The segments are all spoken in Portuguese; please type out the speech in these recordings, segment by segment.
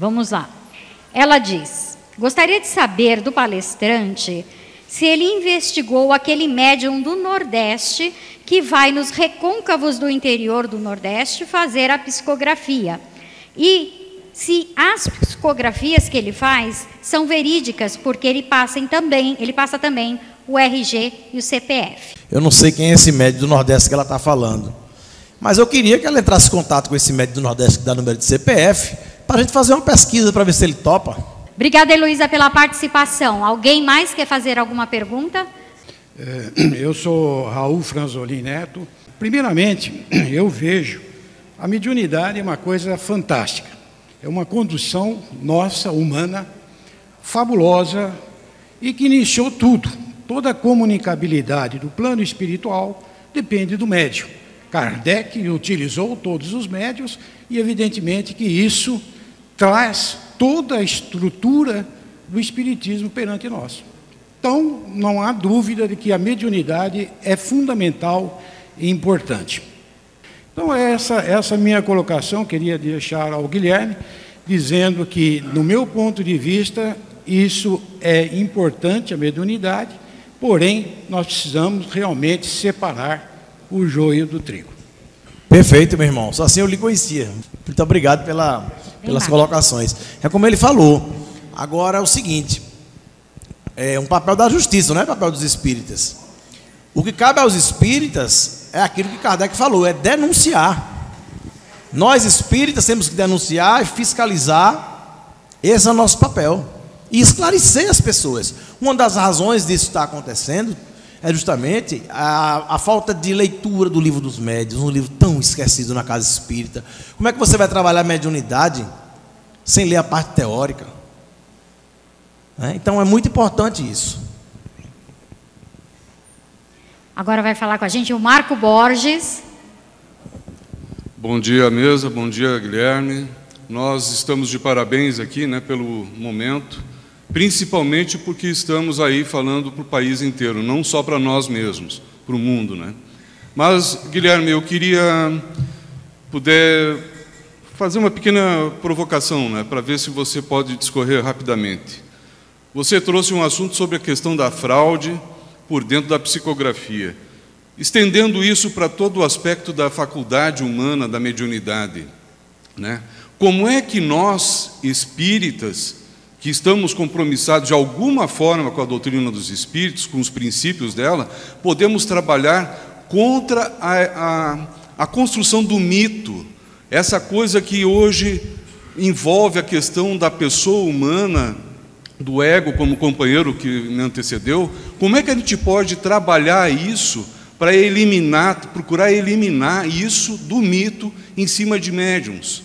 Vamos lá. Ela diz: gostaria de saber do palestrante se ele investigou aquele médium do Nordeste que vai nos recôncavos do interior do Nordeste fazer a psicografia. E se as psicografias que ele faz são verídicas, porque ele passa também o RG e o CPF. Eu não sei quem é esse médium do Nordeste que ela está falando, mas eu queria que ela entrasse em contato com esse médium do Nordeste que dá número de CPF, para a gente fazer uma pesquisa para ver se ele topa. Obrigada, Heloísa, pela participação. Alguém mais quer fazer alguma pergunta? Eu sou Raul Franzolin Neto. Primeiramente, eu vejo a mediunidade é uma coisa fantástica. É uma condução nossa, humana, fabulosa, e que iniciou tudo. Toda a comunicabilidade do plano espiritual depende do médium. Kardec utilizou todos os médiuns e, evidentemente, que isso traz toda a estrutura do espiritismo perante nós. Então, não há dúvida de que a mediunidade é fundamental e importante. Então, essa minha colocação, queria deixar ao Guilherme, dizendo que, no meu ponto de vista, isso é importante, a mediunidade, porém, nós precisamos realmente separar o joio do trigo. Perfeito, meu irmão. Só assim eu lhe conhecia. Muito obrigado pelas colocações. É como ele falou. Agora é o seguinte, é um papel da justiça, não é papel dos espíritas. O que cabe aos espíritas é aquilo que Kardec falou, é denunciar. Nós espíritas temos que denunciar e fiscalizar. Esse é o nosso papel. E esclarecer as pessoas. Uma das razões disso estar acontecendo é justamente a falta de leitura do Livro dos Médiuns, um livro tão esquecido na casa espírita. Como é que você vai trabalhar a mediunidade sem ler a parte teórica? Então é muito importante isso. Agora vai falar com a gente o Marco Borges. Bom dia, mesa. Bom dia, Guilherme. Nós estamos de parabéns aqui, pelo momento. Principalmente porque estamos aí falando para o país inteiro, não só para nós mesmos, para o mundo, Mas, Guilherme, eu queria poder fazer uma pequena provocação, para ver se você pode discorrer rapidamente. Você trouxe um assunto sobre a questão da fraude por dentro da psicografia, estendendo isso para todo o aspecto da faculdade humana, da mediunidade, Como é que nós, espíritas, que estamos compromissados de alguma forma com a doutrina dos espíritos, com os princípios dela, podemos trabalhar contra a construção do mito, essa coisa que hoje envolve a questão da pessoa humana, do ego, como o companheiro que me antecedeu. Como é que a gente pode trabalhar isso para procurar eliminar isso do mito em cima de médiuns?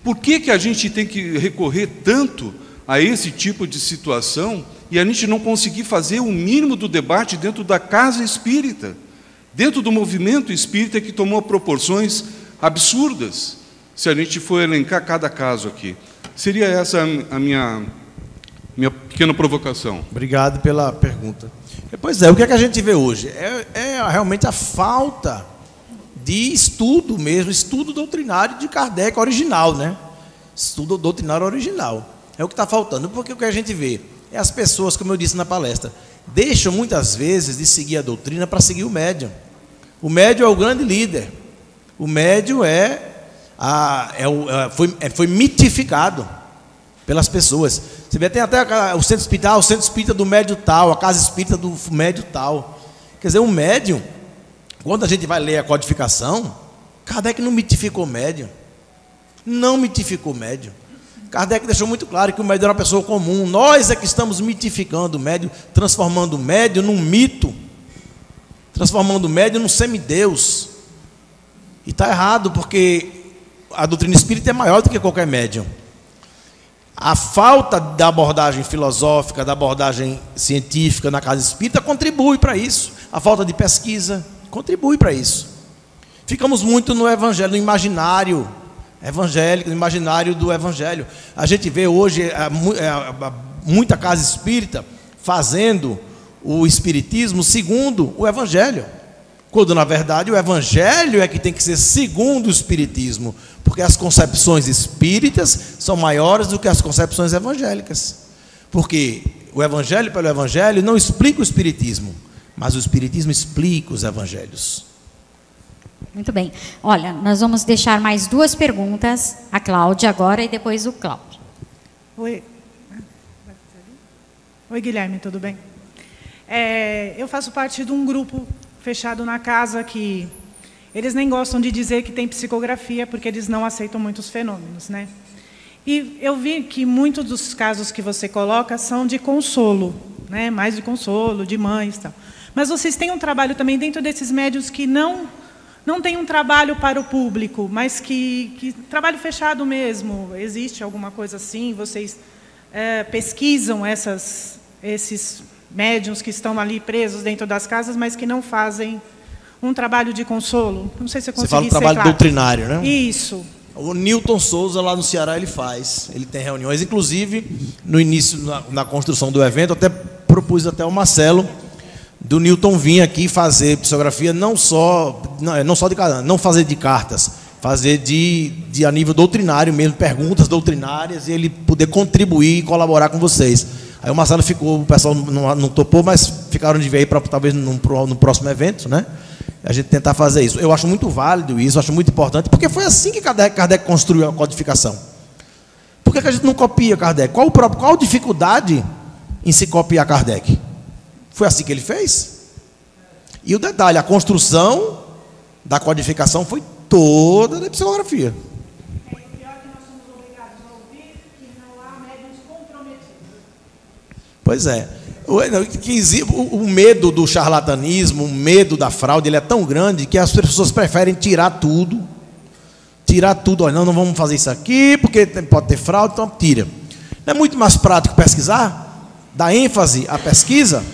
Por que a gente tem que recorrer tanto a esse tipo de situação e a gente não conseguir fazer o mínimo do debate dentro da casa espírita, dentro do movimento espírita que tomou proporções absurdas, se a gente for elencar cada caso aqui? Seria essa a minha pequena provocação. Obrigado pela pergunta. Pois é, o que é que a gente vê hoje? É realmente a falta de estudo mesmo, estudo doutrinário de Kardec original, Estudo doutrinário original. É o que está faltando, porque o que a gente vê é as pessoas, como eu disse na palestra, deixam muitas vezes de seguir a doutrina para seguir o médium. O médium é o grande líder. O médium foi mitificado pelas pessoas. Você vê, tem até o centro espírita do médium tal, a casa espírita do médium tal. Quer dizer, o médium, quando a gente vai ler a codificação, Kardec não mitificou o médium. Não mitificou o médium. Kardec deixou muito claro que o médium era uma pessoa comum. Nós é que estamos mitificando o médium, transformando o médium num mito, transformando o médium num semideus. E está errado, porque a doutrina espírita é maior do que qualquer médium. A falta da abordagem filosófica, da abordagem científica na casa espírita contribui para isso. A falta de pesquisa contribui para isso. Ficamos muito no evangelho, no imaginário evangélico, no imaginário do evangelho. A gente vê hoje muita casa espírita fazendo o espiritismo segundo o evangelho, Quando, na verdade, o evangelho é que tem que ser segundo o espiritismo, porque as concepções espíritas são maiores do que as concepções evangélicas. Porque o evangelho pelo evangelho não explica o espiritismo, mas o espiritismo explica os evangelhos. Muito bem. Olha, nós vamos deixar mais 2 perguntas, a Cláudia agora e depois o Cláudio. Oi. Oi, Guilherme, tudo bem? Eu faço parte de um grupo fechado na casa que eles nem gostam de dizer que tem psicografia, porque eles não aceitam muitos fenômenos, né? E eu vi que muitos dos casos que você coloca são de consolo, né? Mais de consolo, de mães e tal. Mas vocês têm um trabalho também dentro desses médiuns que não tem um trabalho para o público, mas que trabalho fechado mesmo. Existe alguma coisa assim? Vocês pesquisam esses médiuns que estão ali presos dentro das casas, mas que não fazem um trabalho de consolo? Não sei se eu consegui ser claro. Você fala do trabalho doutrinário, né? Isso. O Newton Souza, lá no Ceará, ele faz. Ele tem reuniões, inclusive, no início, na construção do evento, até propus até o Marcelo, do Newton vir aqui fazer psicografia, não fazer de cartas, fazer a nível doutrinário mesmo, perguntas doutrinárias, e ele poder contribuir e colaborar com vocês. Aí o Marcelo ficou, o pessoal não topou, mas ficaram de ver aí para talvez no próximo evento, né? A gente tentar fazer isso. Eu acho muito válido isso, acho muito importante, porque foi assim que Kardec construiu a codificação. Por que a gente não copia Kardec? Qual a dificuldade em se copiar Kardec? Foi assim que ele fez. E o detalhe, a construção da codificação foi toda da psicografia. É pior que nós somos obrigados a ouvir que não há médiuns comprometidos. Pois é. O medo do charlatanismo, o medo da fraude, ele é tão grande que as pessoas preferem tirar tudo. Olha, não vamos fazer isso aqui, porque pode ter fraude, então tira. Não é muito mais prático pesquisar, dar ênfase à pesquisa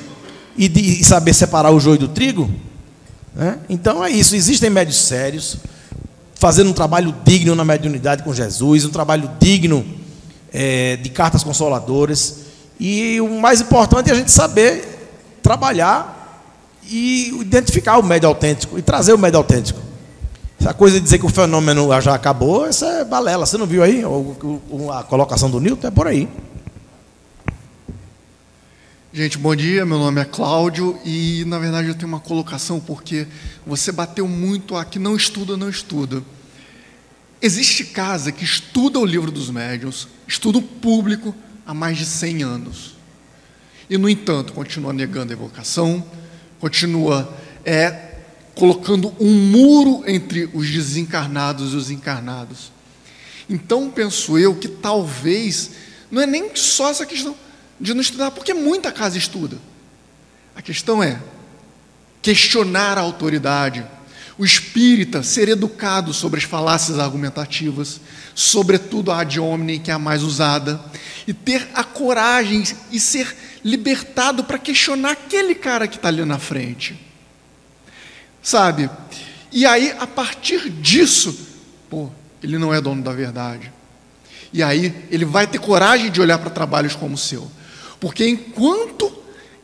e saber separar o joio do trigo? Né? Então é isso, existem médiuns sérios, fazendo um trabalho digno na mediunidade com Jesus, um trabalho digno de cartas consoladoras. E o mais importante é a gente saber trabalhar e identificar o médium autêntico e trazer o médium autêntico. Essa coisa de dizer que o fenômeno já acabou, essa é balela. Você não viu aí a colocação do Newton? É por aí. Gente, bom dia. Meu nome é Cláudio e, na verdade, eu tenho uma colocação porque você bateu muito a que não estuda, não estuda. Existe casa que estuda o livro dos médiuns, estuda o público, há mais de 100 anos. E, no entanto, continua negando a evocação, continua colocando um muro entre os desencarnados e os encarnados. Então, penso eu que talvez, não é nem só essa questão de não estudar, porque muita casa estuda. A questão é questionar a autoridade, o espírita ser educado sobre as falácias argumentativas, sobretudo a ad hominem, que é a mais usada, e ter a coragem e ser libertado para questionar aquele cara que está ali na frente. Sabe? E aí, a partir disso, ele não é dono da verdade. E aí, ele vai ter coragem de olhar para trabalhos como o seu. Porque enquanto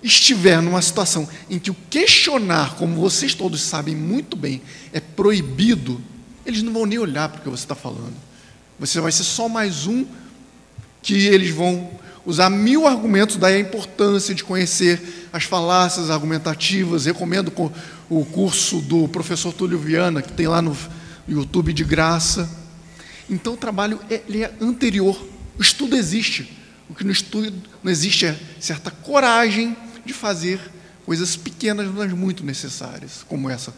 estiver numa situação em que o questionar, como vocês todos sabem muito bem, é proibido, eles não vão nem olhar para o que você está falando. Você vai ser só mais um que eles vão usar 1000 argumentos, daí a importância de conhecer as falácias argumentativas. Recomendo o curso do professor Túlio Viana, que tem lá no YouTube de graça. Então o trabalho ele é anterior. O estudo existe. O que no estudo não existe é certa coragem de fazer coisas pequenas, mas muito necessárias, como essa.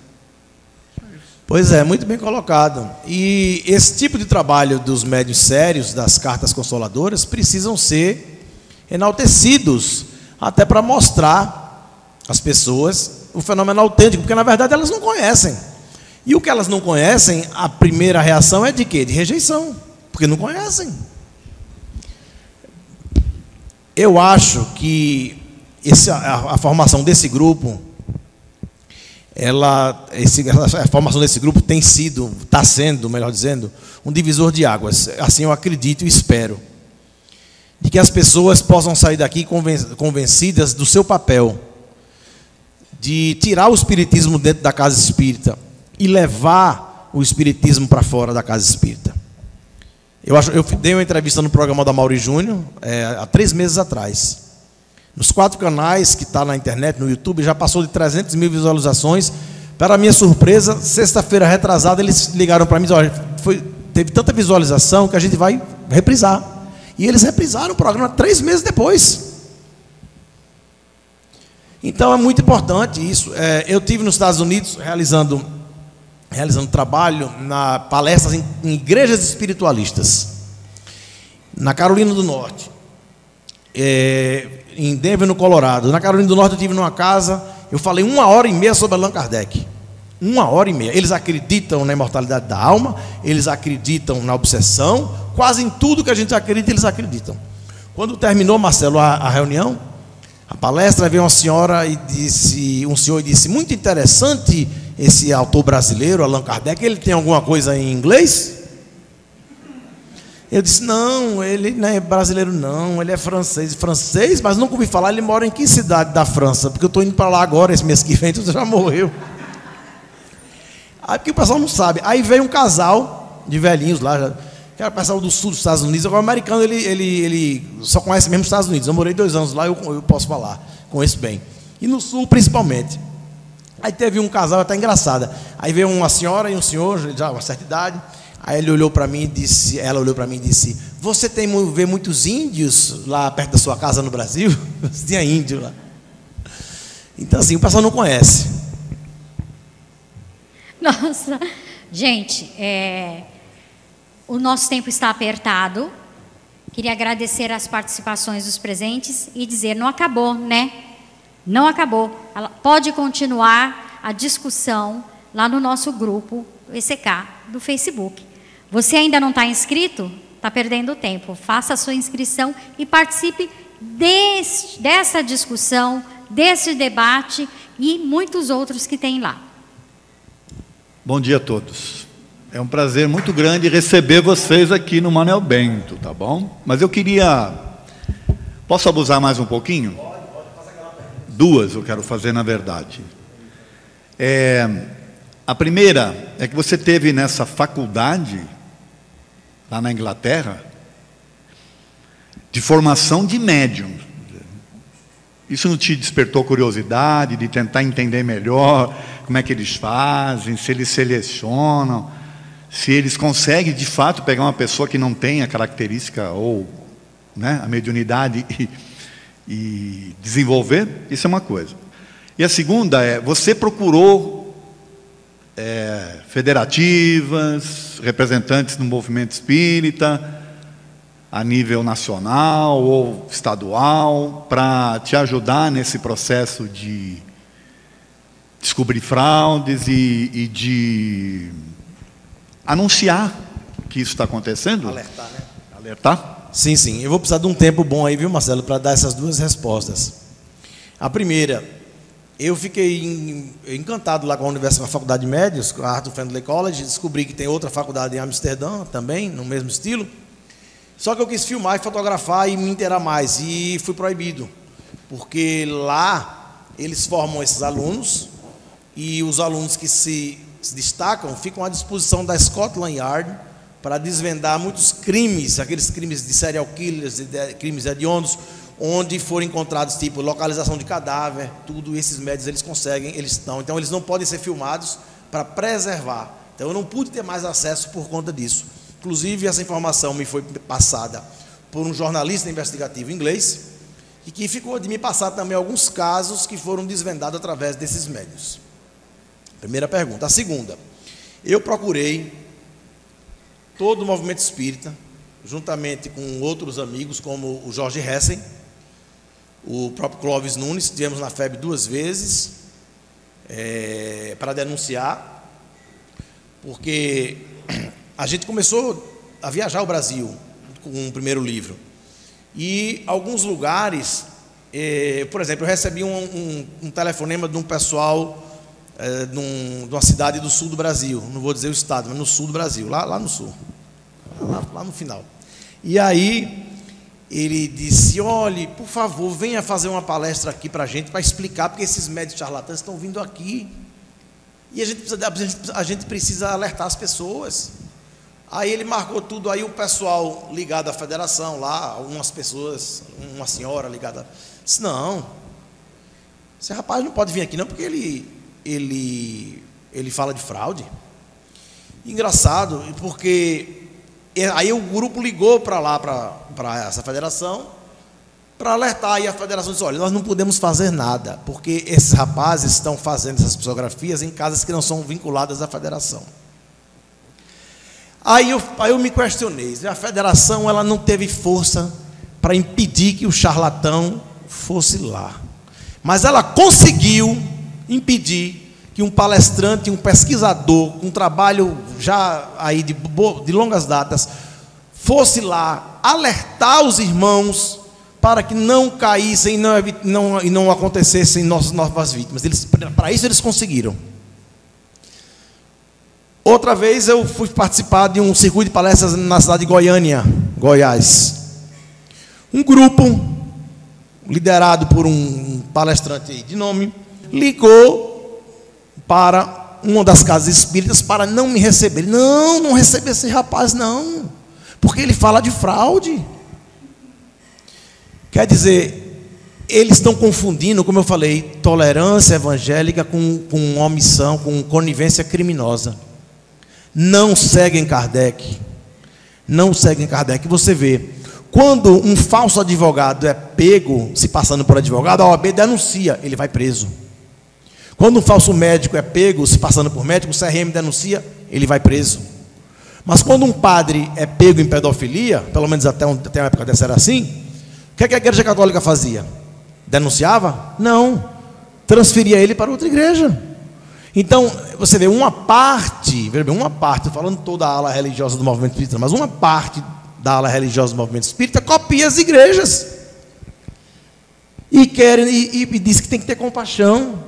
Pois é, muito bem colocado. E esse tipo de trabalho dos médiuns sérios, das cartas consoladoras, precisam ser enaltecidos, até para mostrar às pessoas o fenômeno autêntico, porque na verdade elas não conhecem. E o que elas não conhecem, a primeira reação é de quê? De rejeição, porque não conhecem. Eu acho que a formação desse grupo, a formação desse grupo está sendo, melhor dizendo, um divisor de águas. Assim eu acredito e espero. De que as pessoas possam sair daqui convencidas do seu papel, de tirar o espiritismo dentro da casa espírita e levar o espiritismo para fora da casa espírita. Eu dei uma entrevista no programa da Mauri Júnior há 3 meses atrás. Nos 4 canais que está na internet, no YouTube, já passou de 300 mil visualizações. Para minha surpresa, sexta-feira retrasada, eles ligaram para mim e disseram: olha, teve tanta visualização que a gente vai reprisar. E eles reprisaram o programa 3 meses depois. Então é muito importante isso. Eu estive nos Estados Unidos realizando trabalho na palestras em igrejas espiritualistas, na Carolina do Norte, em Denver, no Colorado. Na Carolina do Norte eu estive numa casa, eu falei 1h30 sobre Allan Kardec. 1h30. Eles acreditam na imortalidade da alma, eles acreditam na obsessão, quase em tudo que a gente acredita, eles acreditam. Quando terminou, Marcelo, a reunião, a palestra, veio uma senhora e disse, um senhor disse: muito interessante esse autor brasileiro, Allan Kardec, ele tem alguma coisa em inglês? Eu disse: não, ele não é brasileiro não, ele é francês. Francês? Mas nunca ouvi falar. Ele mora em que cidade da França? Porque eu estou indo para lá agora, esse mês que vem, então já morreu. Aí porque o pessoal não sabe. Aí veio um casal de velhinhos lá, que era o pessoal do sul dos Estados Unidos. Agora o americano, ele só conhece mesmo os Estados Unidos. Eu morei 2 anos lá, eu posso falar, conheço bem. E no sul principalmente. Aí teve um casal até engraçada. Aí veio uma senhora e um senhor, já uma certa idade. Aí ela olhou para mim e disse: você vê muitos índios lá perto da sua casa no Brasil? Tinha índio lá. Então assim, o pessoal não conhece. Nossa, gente, o nosso tempo está apertado. Queria agradecer as participações dos presentes e dizer: não acabou, né? Não acabou. Ela pode continuar a discussão lá no nosso grupo ECK do Facebook. Você ainda não está inscrito? Está perdendo tempo. Faça a sua inscrição e participe dessa discussão, desse debate e muitos outros que tem lá. Bom dia a todos. É um prazer muito grande receber vocês aqui no Manuel Bento, tá bom? Mas eu queria... Posso abusar mais um pouquinho? Pode, faça aquela pergunta. 2 eu quero fazer, na verdade. A primeira é que você teve nessa faculdade, lá na Inglaterra, de formação de médium. Isso não te despertou curiosidade de tentar entender melhor como é que eles fazem, se eles selecionam, se eles conseguem de fato pegar uma pessoa que não tem a característica ou, né, a mediunidade e desenvolver? Isso é uma coisa. E a segunda é: você procurou federativas, representantes do movimento espírita, a nível nacional ou estadual, para te ajudar nesse processo de descobrir fraudes e de anunciar que isso está acontecendo? Alertar, né? Alertar? Sim, sim. Eu vou precisar de um tempo bom aí, viu, Marcelo, para dar essas 2 respostas. A primeira, eu fiquei encantado lá com a Faculdade de Médios, com a Arthur Findlay College, descobri que tem outra faculdade em Amsterdã também, no mesmo estilo. Só que eu quis filmar e fotografar e me inteirar mais, e fui proibido, porque lá eles formam esses alunos, e os alunos que se destacam ficam à disposição da Scotland Yard para desvendar muitos crimes, aqueles crimes de serial killers, crimes hediondos, onde foram encontrados, tipo, localização de cadáver, tudo. Esses médios eles conseguem, então eles não podem ser filmados para preservar. Então eu não pude ter mais acesso por conta disso. Inclusive essa informação me foi passada por um jornalista investigativo inglês, e que ficou de me passar também alguns casos que foram desvendados através desses médios. Primeira pergunta. A segunda, eu procurei todo o movimento espírita, juntamente com outros amigos, como o Jorge Hessen, o próprio Clóvis Nunes. Estivemos na FEB 2 vezes para denunciar, porque a gente começou a viajar o Brasil com o primeiro livro, e alguns lugares, por exemplo, eu recebi um telefonema de um pessoal de uma cidade do sul do Brasil, não vou dizer o estado, mas no sul do Brasil, lá no sul, lá no final. E aí ele disse: olhe, por favor, venha fazer uma palestra aqui para a gente, para explicar, porque esses médios charlatãs estão vindo aqui, e a gente precisa alertar as pessoas. Aí ele marcou tudo, aí o pessoal ligado à federação lá, algumas pessoas, uma senhora ligada, disse: não, esse rapaz não pode vir aqui não, porque ele fala de fraude. Engraçado, porque aí o grupo ligou para lá, para essa federação, para alertar, e a federação disse: olha, nós não podemos fazer nada, porque esses rapazes estão fazendo essas psicografias em casas que não são vinculadas à federação. Aí eu me questionei, a federação ela não teve força para impedir que o charlatão fosse lá, mas ela conseguiu impedir que um palestrante, um pesquisador, com um trabalho já aí de longas datas, fosse lá alertar os irmãos para que não caíssem e não acontecessem novas vítimas. Para isso eles conseguiram. Outra vez eu fui participar de um circuito de palestras na cidade de Goiânia, Goiás. Um grupo, liderado por um palestrante de nome, ligou para uma das casas espíritas para não me receber. Não receber esse rapaz não, porque ele fala de fraude. Quer dizer, eles estão confundindo, como eu falei, tolerância evangélica com omissão, com conivência criminosa. Não seguem Kardec. Não seguem Kardec. Você vê, quando um falso advogado é pego se passando por advogado, a OAB denuncia, ele vai preso. Quando um falso médico é pego se passando por médico, o CRM denuncia, ele vai preso. Mas quando um padre é pego em pedofilia, pelo menos até uma época dessa era assim, o que a Igreja Católica fazia? Denunciava? Não. Transferia ele para outra igreja. Então, você vê, uma parte, estou falando toda a ala religiosa do movimento espírita, mas uma parte da ala religiosa do movimento espírita copia as igrejas. E diz que tem que ter compaixão.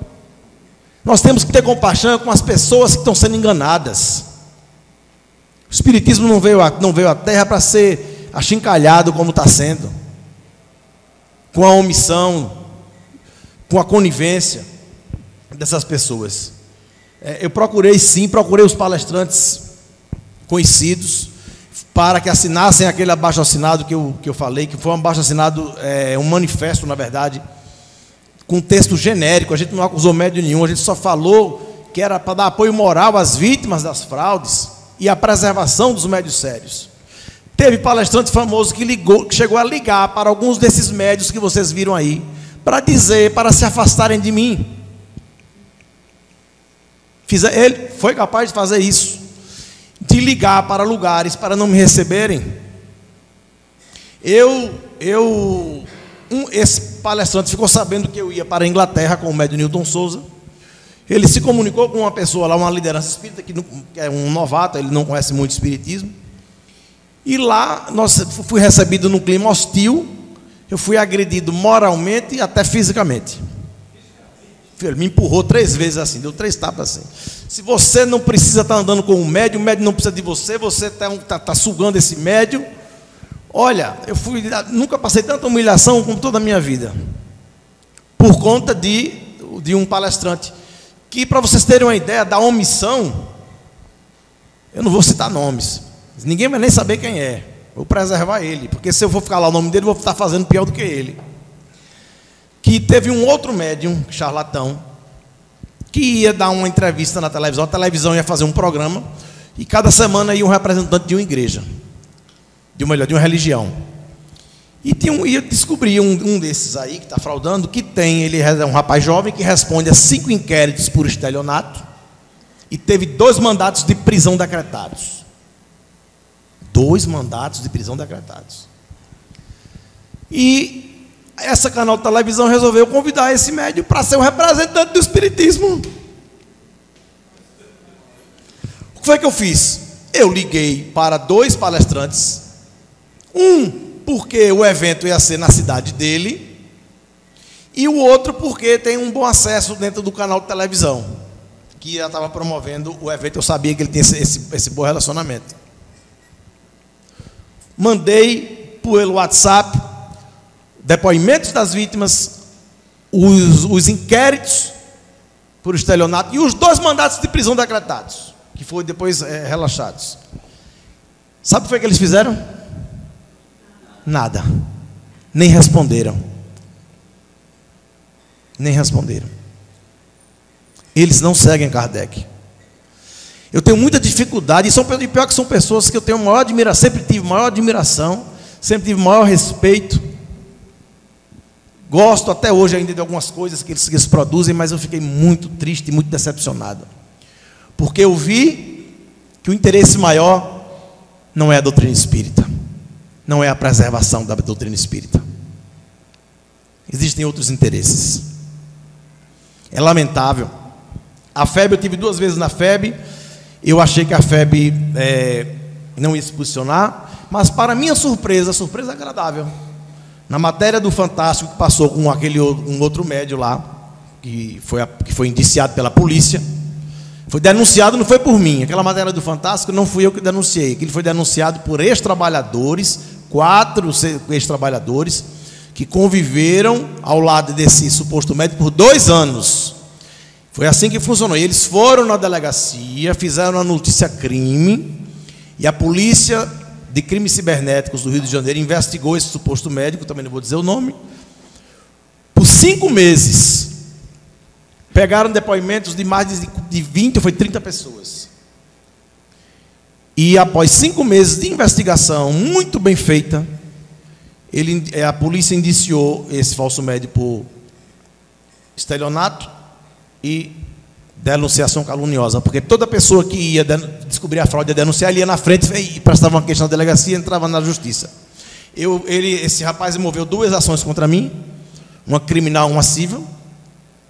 Nós temos que ter compaixão com as pessoas que estão sendo enganadas. O espiritismo não veio à Terra para ser achincalhado como está sendo, com a omissão, com a conivência dessas pessoas. Eu procurei os palestrantes conhecidos para que assinassem aquele abaixo-assinado que eu falei, que foi um abaixo-assinado, um manifesto, na verdade, com texto genérico. A gente não acusou médium nenhum, a gente só falou que era para dar apoio moral às vítimas das fraudes e à preservação dos médios sérios. Teve palestrante famoso que chegou a ligar para alguns desses médios que vocês viram aí, para se afastarem de mim. Ele foi capaz de fazer isso, de ligar para lugares para não me receberem. Esse palestrante ficou sabendo que eu ia para a Inglaterra com o médium Newton Souza. Ele se comunicou com uma pessoa lá, uma liderança espírita, que é um novato, ele não conhece muito espiritismo. E lá fui recebido num clima hostil, eu fui agredido moralmente e até fisicamente. Ele me empurrou 3 vezes assim, deu 3 tapas assim. Se você não precisa estar andando com o médium não precisa de você, você está sugando esse médium. Olha, nunca passei tanta humilhação como toda a minha vida, por conta de um palestrante, que, para vocês terem uma ideia da omissão, eu não vou citar nomes, ninguém vai nem saber quem é, vou preservar ele, porque se eu for ficar lá o nome dele, eu vou estar fazendo pior do que ele. Que teve um outro médium, charlatão, que ia dar uma entrevista na televisão, a televisão ia fazer um programa, e cada semana ia um representante de uma igreja, de uma religião. E eu descobri um desses aí, que está fraudando, ele é um rapaz jovem que responde a 5 inquéritos por estelionato, e teve 2 mandatos de prisão decretados. 2 mandatos de prisão decretados. E essa canal de televisão resolveu convidar esse médium para ser um representante do espiritismo. O que foi que eu fiz? Eu liguei para 2 palestrantes. Porque o evento ia ser na cidade dele, e o outro porque tem um bom acesso dentro do canal de televisão, que já estava promovendo o evento. Eu sabia que ele tinha esse bom relacionamento. Mandei pelo WhatsApp depoimentos das vítimas, os inquéritos por estelionato e os 2 mandatos de prisão decretados, que foram depois relaxados. Sabe o que foi que eles fizeram? Nada. Nem responderam. Nem responderam. Eles não seguem Kardec. Eu tenho muita dificuldade, e pior que são pessoas que eu tenho maior admiração, sempre tive maior admiração, sempre tive maior respeito. Gosto até hoje ainda de algumas coisas que eles produzem, mas eu fiquei muito triste e muito decepcionado. Porque eu vi que o interesse maior não é a doutrina espírita, não é a preservação da doutrina espírita. Existem outros interesses. É lamentável. A FEB, eu tive 2 vezes na FEB, eu achei que a FEB não ia se posicionar, mas para minha surpresa agradável, na matéria do Fantástico, que passou com um outro médium lá, que foi indiciado pela polícia, foi denunciado, não foi por mim, aquela matéria do Fantástico não fui eu que denunciei, ele foi denunciado por ex-trabalhadores, 4 ex-trabalhadores, que conviveram ao lado desse suposto médico por 2 anos. Foi assim que funcionou. E eles foram na delegacia, fizeram a notícia crime, e a polícia de crimes cibernéticos do Rio de Janeiro investigou esse suposto médico, também não vou dizer o nome, por 5 meses. Pegaram depoimentos de mais de 20 ou foi 30 pessoas. E após 5 meses de investigação muito bem feita, a polícia indiciou esse falso médico por estelionato e denunciação caluniosa, porque toda pessoa que ia descobrir a fraude, ia denunciar, ele ia na frente e prestava uma queixa na delegacia e entrava na justiça. Esse rapaz moveu 2 ações contra mim, uma criminal, uma civil,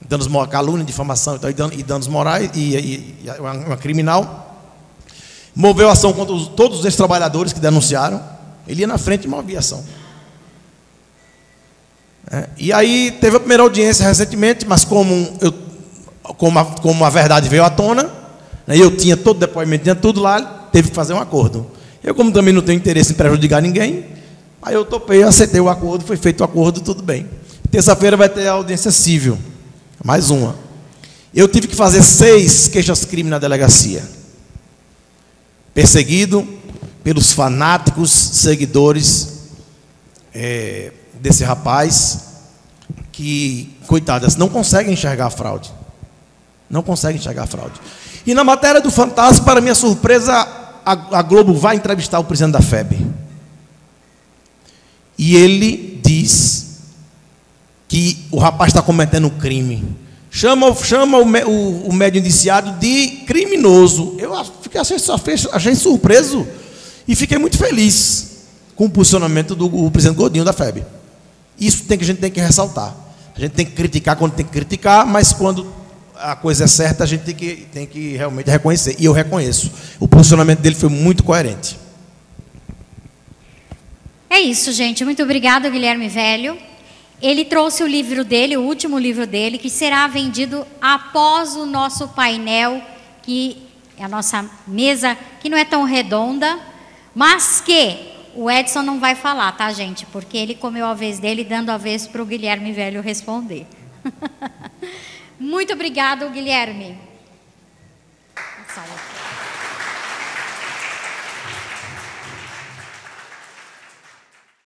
danos morais, calúnia, difamação e danos morais, e uma criminal. Moveu ação contra todos os ex-trabalhadores que denunciaram. Ele ia na frente e movia ação. E aí teve a primeira audiência recentemente, mas como a verdade veio à tona, né, eu tinha todo o depoimento, tinha tudo lá, teve que fazer um acordo. Eu, como também não tenho interesse em prejudicar ninguém, aí eu topei, aceitei o acordo, foi feito o acordo, tudo bem. Terça-feira vai ter a audiência civil, mais uma. Eu tive que fazer 6 queixas-crime na delegacia, perseguido pelos fanáticos seguidores desse rapaz, que, coitadas, não conseguem enxergar a fraude. Não conseguem enxergar a fraude. E na matéria do Fantástico, para minha surpresa, a Globo vai entrevistar o presidente da FEB. E ele diz que o rapaz está cometendo um crime. Chama o médium indiciado de criminoso. Eu achei surpreso e fiquei muito feliz com o posicionamento do presidente Godinho da FEB. Isso a gente tem que ressaltar. A gente tem que criticar quando tem que criticar, mas quando a coisa é certa, a gente tem que realmente reconhecer. E eu reconheço. O posicionamento dele foi muito coerente. É isso, gente. Muito obrigada, Guilherme Velho. Ele trouxe o livro dele, o último livro dele, que será vendido após o nosso painel, que é a nossa mesa, que não é tão redonda, mas que o Edson não vai falar, tá, gente? Porque ele comeu a vez dele, dando a vez para o Guilherme Velho responder. Muito obrigado, Guilherme.